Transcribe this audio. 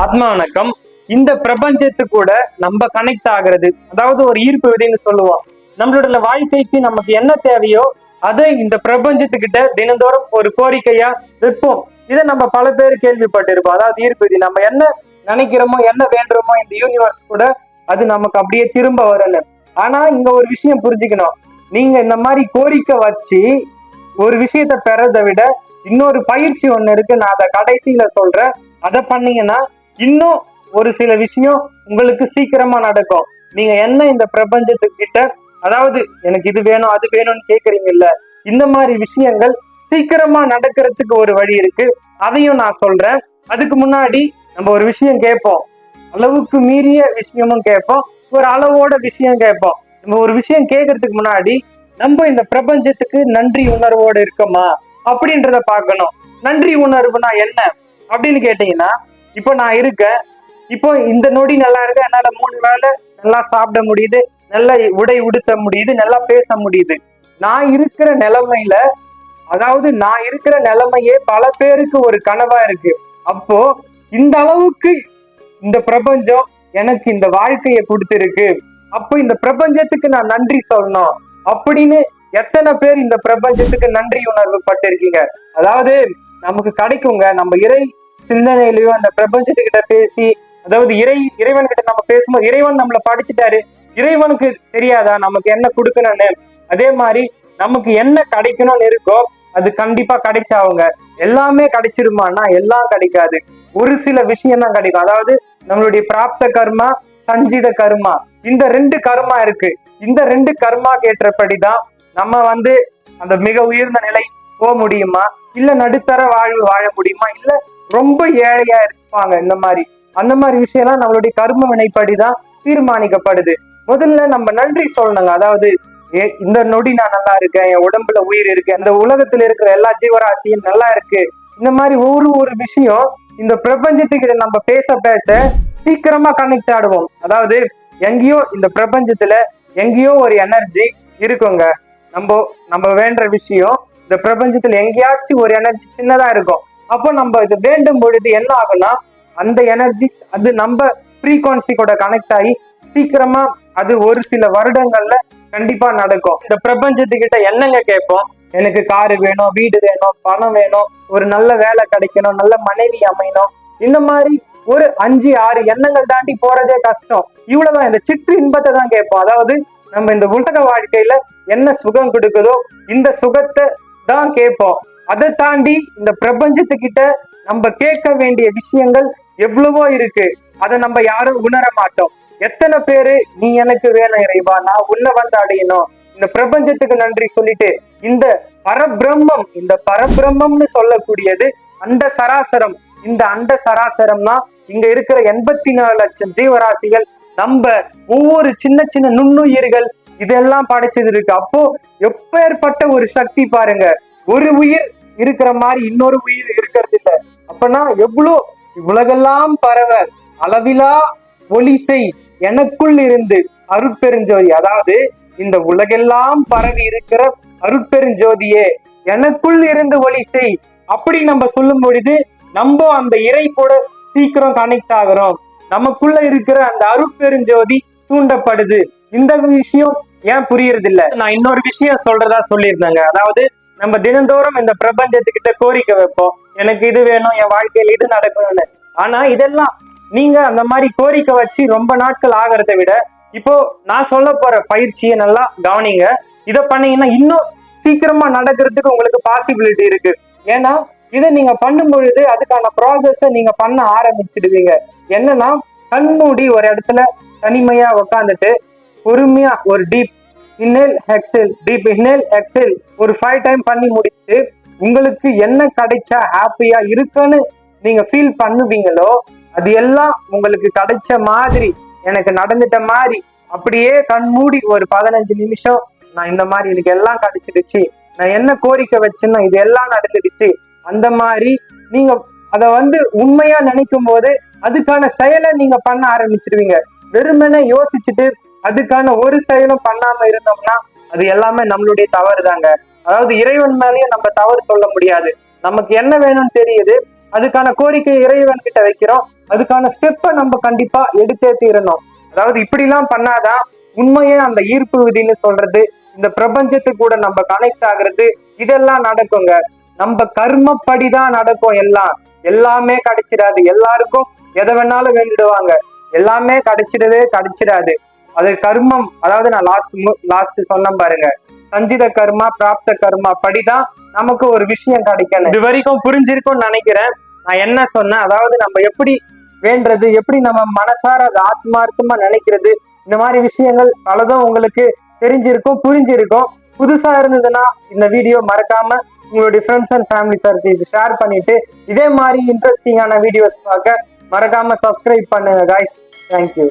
ஆத்மா வணக்கம். இந்த பிரபஞ்சத்து கூட நம்ம கனெக்ட் ஆகுறது, அதாவது ஒரு ஈர்ப்பு விதைன்னு சொல்லுவோம். நம்மளோட வாழ்க்கைக்கு நமக்கு என்ன தேவையோ அதை இந்த பிரபஞ்சத்துக்கிட்ட தினந்தோறும் ஒரு கோரிக்கையா வைப்போம். இதை நம்ம பல பேர் கேள்விப்பட்டிருப்போம். அதாவது ஈர்ப்பு விதி, நம்ம என்ன நினைக்கிறோமோ என்ன வேண்டுமோ இந்த யூனிவர்ஸ் கூட அது நமக்கு அப்படியே திரும்ப வரணும். ஆனா இங்க ஒரு விஷயம் புரிஞ்சுக்கணும். நீங்க இந்த மாதிரி கோரிக்கை வச்சு ஒரு விஷயத்த பெறதை விட இன்னொரு பயிற்சி ஒண்ணு இருக்கு. நான் அதை கடைசியில சொல்றேன். அதை பண்ணீங்கன்னா இன்னும் ஒரு சில விஷயம் உங்களுக்கு சீக்கிரமா நடக்கும். நீங்க என்ன இந்த பிரபஞ்சத்துக்கிட்ட, அதாவது எனக்கு இது வேணும் அது வேணும்னு கேக்குறீங்கல்ல, இந்த மாதிரி விஷயங்கள் சீக்கிரமா நடக்கிறதுக்கு ஒரு வழி இருக்கு. அதையும் நான் சொல்றேன். அதுக்கு முன்னாடி நம்ம ஒரு விஷயம் கேட்போம், அளவுக்கு மீறிய விஷயமும் கேட்போம், ஒரு அளவோட விஷயம் கேட்போம். நம்ம ஒரு விஷயம் கேட்கறதுக்கு முன்னாடி நம்ம இந்த பிரபஞ்சத்துக்கு நன்றி உணர்வோடு இருக்கோமா அப்படின்றத பார்க்கணும். நன்றி உணர்வுனா என்ன அப்படின்னு கேட்டீங்கன்னா, இப்போ நான் இருக்கேன், இப்போ இந்த நொடி நல்லா இருக்கு, என்னால 3 வேளை நல்லா சாப்பிட முடியுது, நல்ல உடை உடுத்த முடியுது, நல்லா பேச முடியுது. நான் இருக்கிற நிலைமையில, அதாவது நான் இருக்கிற நிலைமையே பல பேருக்கு ஒரு கனவா இருக்கு. அப்போ இந்த அளவுக்கு இந்த பிரபஞ்சம் எனக்கு இந்த வாழ்க்கையை கொடுத்திருக்கு, அப்போ இந்த பிரபஞ்சத்துக்கு நான் நன்றி சொல்லணும் அப்படின்னு எத்தனை பேர் இந்த பிரபஞ்சத்துக்கு நன்றி உணர்வு பட்டிருக்கீங்க? அதாவது நமக்கு கிடைக்குங்க, நம்ம இறை சிந்தனையிலயும் அந்த பிரபஞ்சத்துக்கிட்ட பேசி, அதாவது இறைவன் கிட்ட நம்ம பேசும்போது இறைவன் நம்மளை படிச்சுட்டாரு. இறைவனுக்கு தெரியாதா நமக்கு என்ன கொடுக்கணும்னு? அதே மாதிரி நமக்கு என்ன கிடைக்கணும்னு இருக்கோ அது கண்டிப்பா கிடைச்சாவுங்க. எல்லாமே கிடைச்சிருமான்னா எல்லாம் கிடைக்காது. ஒரு சில விஷயம் தான் கிடைக்கும். அதாவது நம்மளுடைய பிராப்த கர்மா, சஞ்சித கர்மா, இந்த 2 கர்மா இருக்கு. இந்த 2 கர்மா கேட்டபடிதான் நம்ம அந்த மிக உயர்ந்த நிலை போக முடியுமா, இல்ல நடுத்தர வாழ்வு வாழ முடியுமா, இல்ல ரொம்ப ஏழையா இருப்பாங்க. அந்த மாதிரி விஷயம்லாம் நம்மளுடைய கர்ம வினைப்படிதான் தீர்மானிக்கப்படுது. முதல்ல நம்ம நன்றி சொல்லணுங்க. அதாவது இந்த நொடி நான் நல்லா இருக்கேன், என் உடம்புல உயிர் இருக்கு, அந்த உலகத்துல இருக்கிற எல்லா ஜீவராசியும் நல்லா இருக்கு. இந்த மாதிரி ஒரு விஷயம் இந்த பிரபஞ்சத்துக்கிட்ட நம்ம பேச பேச சீக்கிரமா கனெக்ட் ஆடுவோம். அதாவது எங்கேயோ இந்த பிரபஞ்சத்துல எங்கேயோ ஒரு எனர்ஜி இருக்குங்க. நம்ம வேண்ட விஷயம் இந்த பிரபஞ்சத்துல எங்கேயாச்சும் ஒரு எனர்ஜி சின்னதா இருக்கும். அப்போ நம்ம இது வேண்டும் பொழுது என்ன ஆகும்னா, அந்த எனர்ஜி அது நம்ம ஃப்ரீக்வன்சி கூட கனெக்ட் ஆகி சீக்கிரமா அது ஒரு சில வருடங்கள்ல கண்டிப்பா நடக்கும். இந்த பிரபஞ்சத்துக்கிட்ட என்னங்க கேட்போம்? எனக்கு காரு வேணும், வீடு வேணும், பணம் வேணும், ஒரு நல்ல வேலை கிடைக்கணும், நல்ல மனைவி அமையணும். இந்த மாதிரி ஒரு 5-6 எண்ணங்கள் தாண்டி போறதே கஷ்டம். இவ்வளவுதான், இந்த சிற்று இன்பத்தை தான் கேட்போம். அதாவது நம்ம இந்த உலக வாழ்க்கையில என்ன சுகம் கொடுக்குதோ இந்த சுகத்தை தான் கேட்போம். அதை தாண்டி இந்த பிரபஞ்சத்துக்கிட்ட நம்ம கேட்க வேண்டிய விஷயங்கள் எவ்வளவோ இருக்கு. அதை நம்ம யாரும் உணர மாட்டோம். எத்தனை பேரு நீ எனக்கு வேணும் இறைவா, நான் உன்னை அடையணும், இந்த பிரபஞ்சத்துக்கு நன்றி சொல்லிட்டு இந்த பரபிரம்மம்னு சொல்லக்கூடியது அண்ட சராசரம். இந்த அண்ட சராசரம்னா இங்க இருக்கிற 84 லட்சம் ஜீவராசிகள், நம்ம ஒவ்வொரு சின்ன சின்ன நுண்ணுயிர்கள், இதெல்லாம் படைச்சது இருக்கு. அப்போ எப்பேற்பட்ட ஒரு சக்தி பாருங்க. ஒரு உயிர் இருக்கிற மாதிரி இன்னொரு உயிர் இருக்கிறது இல்லை. அப்பனா எவ்வளோ உலகெல்லாம் பரவ அளவிலா ஒளி செய் எனக்குள் இருந்து அருட்பெருஞ்சோதி. அதாவது இந்த உலகெல்லாம் பரவி இருக்கிற அருட்பெருஞ்சோதியே எனக்குள் இருந்து ஒளி செய் அப்படி நம்ம சொல்லும் பொழுது நம்ம அந்த இறை கூட சீக்கிரம் கனெக்ட் ஆகிறோம். நமக்குள்ள இருக்கிற அந்த அருட்பெருஞ்சோதி தூண்டப்படுது. இந்த விஷயம் ஏன் புரியறது இல்ல? நான் இன்னொரு விஷயம் சொல்றதா சொல்லியிருந்தேங்க. அதாவது நம்ம தினந்தோறும் இந்த பிரபஞ்சத்துக்கிட்ட கோரிக்கை வைப்போம், எனக்கு இது வேணும், என் வாழ்க்கையில இது நடக்கணும்னு. ஆனா இதெல்லாம் நீங்க அந்த மாதிரி கோரிக்கை வச்சு ரொம்ப நாட்கள் ஆகிறத விட இப்போ நான் சொல்ல போற பயிற்சியை நல்லா கவனிங்க. இதை பண்ணீங்கன்னா இன்னும் சீக்கிரமா நடக்கிறதுக்கு உங்களுக்கு பாசிபிலிட்டி இருக்கு. ஏன்னா இதை நீங்க பண்ணும் பொழுது அதுக்கான ப்ராசஸ நீங்க பண்ண ஆரம்பிச்சிடுவீங்க. என்னன்னா, கண்மூடி ஒரு இடத்துல தனிமையா உட்காந்துட்டு பொறுமையா ஒரு deep inhale exhale, deep inhale exhale ஒரு 5 டைம் பண்ணி முடிச்சுட்டு உங்களுக்கு என்ன கிடைச்சா ஹாப்பியா இருக்குன்னு நீங்க ஃபீல் பண்ணுவீங்களோ அது எல்லாம் உங்களுக்கு கிடைச்ச மாதிரி, எனக்கு நடந்துட்ட மாதிரி, அப்படியே கண்மூடி ஒரு 15 நிமிஷம் நான் இந்த மாதிரி எனக்கு எல்லாம் கிடைச்சிடுச்சு, நான் என்ன கோரிக்கை வச்சேன்னா இது எல்லாம் நடந்துடுச்சு, அந்த மாதிரி நீங்க அதை உண்மையா நினைக்கும் போது அதுக்கான செயலை நீங்க பண்ண ஆரம்பிச்சிருவீங்க. வெறுமனே யோசிச்சுட்டு அதுக்கான ஒரு செயலும் பண்ணாம இருந்தோம்னா அது எல்லாமே நம்மளுடைய தவறு தாங்க. அதாவது இறைவன் மேலேயே நம்ம தவறு சொல்ல முடியாது. நமக்கு என்ன வேணும்னு தெரியுது, அதுக்கான கோரிக்கை இறைவன் கிட்ட வைக்கிறோம். அதுக்கான ஸ்டெப்பை நம்ம கண்டிப்பா எடுத்தே தீரணும். அதாவது இப்படிலாம் பண்ணாதான் உண்மையே அந்த ஈர்ப்பு விதின்னு சொல்றது, இந்த பிரபஞ்சத்துக்கு கூட நம்ம கனெக்ட் ஆகுறது, இதெல்லாம் நடக்குங்க. நம்ம கர்மப்படிதான் நடக்கும். எல்லாமே கிடைச்சிடாது. எல்லாருக்கும் எதை வேணாலும் வேண்டிடுவாங்க. எல்லாமே கிடைச்சிடாது. அது கர்மம். அதாவது நான் லாஸ்ட் சொன்ன பாருங்க, சஞ்சித கர்மா பிராப்த கர்மா படிதான் நமக்கு ஒரு விஷயம் கிடைக்கணும். இது வரைக்கும் புரிஞ்சிருக்கும்னு நினைக்கிறேன். நான் என்ன சொன்னேன், அதாவது நம்ம எப்படி வேண்டது, எப்படி நம்ம மனசார அதை ஆத்மார்த்தமா நினைக்கிறது, இந்த மாதிரி விஷயங்கள் பலதும் உங்களுக்கு தெரிஞ்சிருக்கும், புரிஞ்சிருக்கும். புதுசா இருந்ததுன்னா இந்த வீடியோ மறக்காம உங்களுடைய friends and family circles share பண்ணிட்டு, இதே மாதிரி இன்ட்ரெஸ்டிங்கான வீடியோஸ் பார்க்க மறக்காம சப்ஸ்கிரைப் பண்ணுங்க காய்ஸ். தேங்க்யூ.